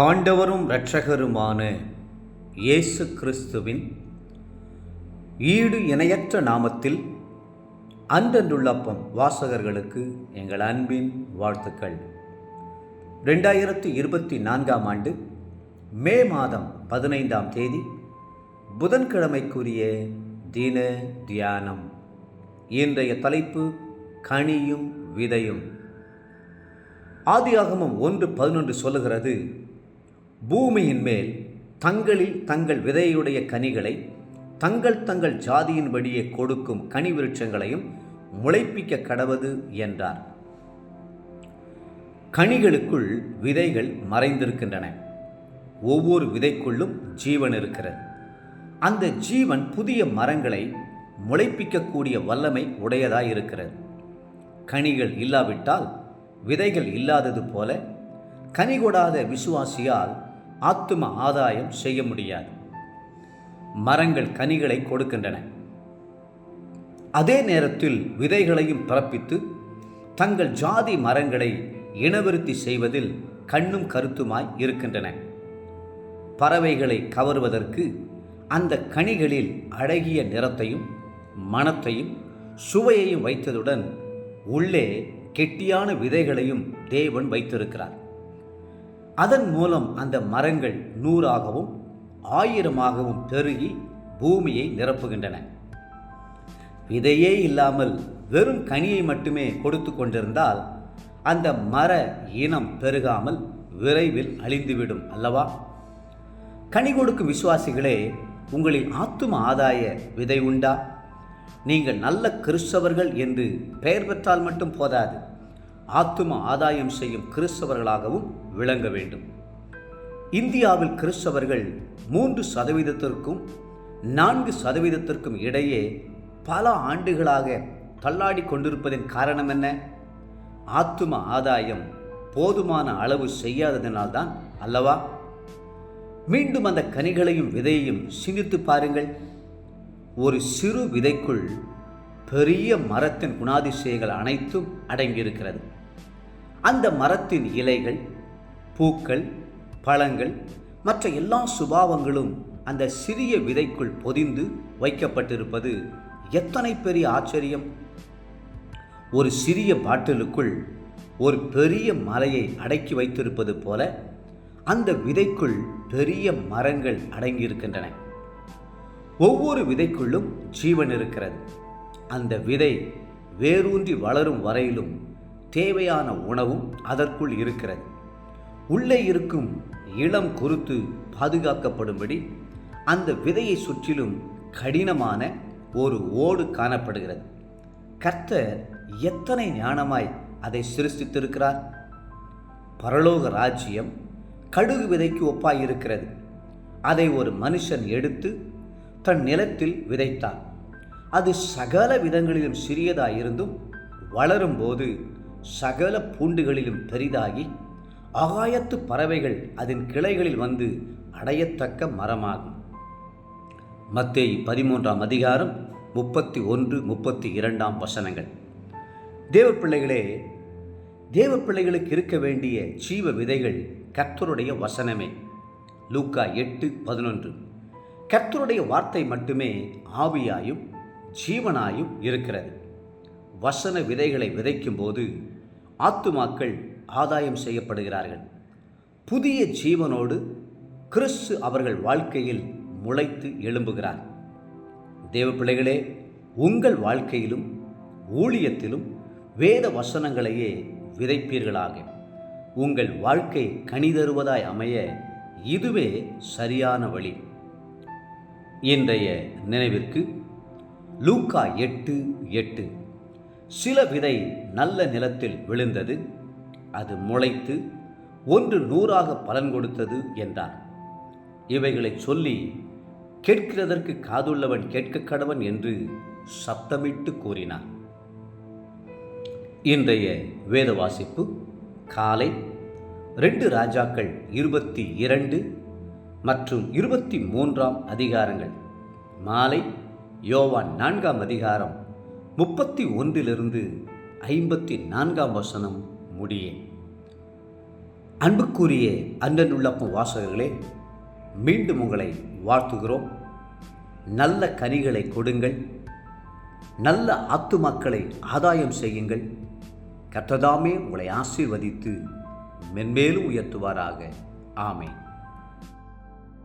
ஆண்டவரும் இரட்சகருமான இயேசு கிறிஸ்துவின் ஈடு இணையற்ற நாமத்தில் அன்றன்றுள்ளப்பம் வாசகர்களுக்கு எங்கள் அன்பின் வாழ்த்துக்கள். 2024 ஆண்டு மே மாதம் 15ஆம் தேதி புதன்கிழமைக்குரிய தின தியானம். இன்றைய தலைப்பு கனியும் விதையும். ஆதியாகமம் 1:11 சொல்லுகிறது, பூமியின் மேல் தங்களில் தங்கள் விதையுடைய கனிகளை தங்கள் ஜாதியின்படியே கொடுக்கும் கனி விருட்சங்களையும் முளைப்பிக்க கடவது என்றார். கனிகளுக்குள் விதைகள் மறைந்திருக்கின்றன. ஒவ்வொரு விதைக்குள்ளும் ஜீவன் இருக்கிறது. அந்த ஜீவன் புதிய மரங்களை முளைப்பிக்கக்கூடிய வல்லமை உடையதாயிருக்கிறது. கனிகள் இல்லாவிட்டால் விதைகள் இல்லாதது போல கனி கொடாத விசுவாசியால் ஆத்தும ஆதாயம் செய்ய முடியாது. மரங்கள் கனிகளை கொடுக்கின்றன. அதே நேரத்தில் விதைகளையும் பிறப்பித்து தங்கள் ஜாதி மரங்களை இனவிருத்தி செய்வதில் கண்ணும் கருத்துமாய் இருக்கின்றன. பறவைகளை கவர்வதற்கு அந்த கனிகளில் அழகிய நிறத்தையும் மணத்தையும் சுவையையும் வைத்ததுடன் உள்ளே கெட்டியான விதைகளையும் தேவன் வைத்திருக்கிறார். அதன் மூலம் அந்த மரங்கள் 100ஆகவும் 1000ஆகவும் பெருகி பூமியை நிரப்புகின்றன. விதையே இல்லாமல் வெறும் கனியை மட்டுமே கொடுத்து கொண்டிருந்தால் அந்த மர இனம் பெருகாமல் விரைவில் அழிந்துவிடும் அல்லவா? கனி கொடுக்கும் விசுவாசிகளே, உங்களில் ஆத்தும ஆதாய விதை உண்டா? நீங்கள் நல்ல கிறிஸ்தவர்கள் என்று பெயர் பெற்றால் மட்டும் போதாது, ஆத்தும ஆதாயம் செய்யும் கிறிஸ்தவர்களாகவும் விளங்க வேண்டும். இந்தியாவில் கிறிஸ்தவர்கள் 3%த்திற்கும் 4%த்திற்கும் இடையே பல ஆண்டுகளாக தள்ளாடி கொண்டிருப்பதின் காரணம் என்ன? ஆத்தும ஆதாயம் போதுமான அளவு செய்யாததினால்தான் அல்லவா? மீண்டும் அந்த கனிகளையும் விதையையும் சிந்தித்து பாருங்கள். ஒரு சிறு விதைக்குள் பெரிய மரத்தின் குணாதிசயங்கள் அனைத்தும் அடங்கியிருக்கிறது. அந்த மரத்தின் இலைகள், பூக்கள், பழங்கள் மற்ற எல்லா சுபாவங்களும் அந்த சிறிய விதைக்குள் பொதிந்து வைக்கப்பட்டிருப்பது எத்தனை பெரிய ஆச்சரியம்! ஒரு சிறிய பாட்டிலுக்குள் ஒரு பெரிய மலையை அடக்கி வைத்திருப்பது போல அந்த விதைக்குள் பெரிய மரங்கள் அடங்கியிருக்கின்றன. ஒவ்வொரு விதைக்குள்ளும் ஜீவன் இருக்கிறது. அந்த விதை வேரூன்றி வளரும் வரையிலும் தேவையான உணவும் அதற்குள் இருக்கிறது. உள்ளே இருக்கும் இளம் குருத்து பாதுகாக்கப்படும்படி அந்த விதையை சுற்றிலும் கடினமான ஒரு ஓடு காணப்படுகிறது. கர்த்தர் எத்தனை ஞானமாய் அதை சிருஷ்டித்திருக்கிறார்! பரலோக ராஜ்யம் கடுகு விதைக்கு ஒப்பாயிருக்கிறது. அதை ஒரு மனுஷன் எடுத்து தன் நிலத்தில் விதைத்தான். அது சகல விதங்களிலும் சிறியதாயிருந்தும் வளரும்போது சகல பூண்டுகளிலும் பெரிதாகி ஆகாயத்து பறவைகள் அதன் கிளைகளில் வந்து அடையத்தக்க மரமாகும். மத்தேயு 13ஆம் அதிகாரம் 31-32 வசனங்கள். தேவப்பிள்ளைகளே, தேவப்பிள்ளைகளுக்கு இருக்க வேண்டிய ஜீவ விதைகள் கர்த்தருடைய வசனமே. லூக்கா 8:11. கர்த்தருடைய வார்த்தை மட்டுமே ஆவியாயும் ஜீவனாயும் இருக்கிறது. வசன விதைகளை விதைக்கும் போது ஆத்துமாக்கள் ஆதாயம் செய்யப்படுகிறார்கள். புதிய ஜீவனோடு கிறிஸ்து அவர்கள் வாழ்க்கையில் முளைத்து எழும்புகிறார். தேவப்பிள்ளைகளே, உங்கள் வாழ்க்கையிலும் ஊழியத்திலும் வேத வசனங்களையே விதைப்பீர்களாக. உங்கள் வாழ்க்கை கனி தருவதாய் அமைய இதுவே சரியான வழி. இன்றைய நினைவிற்கு லூக்கா 8:8. சில விதை நல்ல நிலத்தில் விழுந்தது, அது முளைத்து 100ஆக பலன் கொடுத்தது என்றார். இவைகளை சொல்லி கேட்கிறதற்கு காதுள்ளவன் கேட்க கடவன் என்று சத்தமிட்டு கூறினார். இன்றைய வேத வாசிப்பு காலை 2 ராஜாக்கள் 22 மற்றும் 23ஆம் அதிகாரங்கள். மாலை யோவான் 4ஆம் அதிகாரம் 31-54 வசனம் முடிய. அன்புக்குரிய அண்ணன் உள்ளப்பம் வாசகர்களே, மீண்டும் உங்களை வாழ்த்துகிறோம். நல்ல கனிகளை கொடுங்கள், நல்ல ஆத்துமாக்களை ஆதாயம் செய்யுங்கள். கர்த்தர் தாமே உங்களை ஆசீர்வதித்து மென்மேலும் உயர்த்துவாராக. ஆமென்.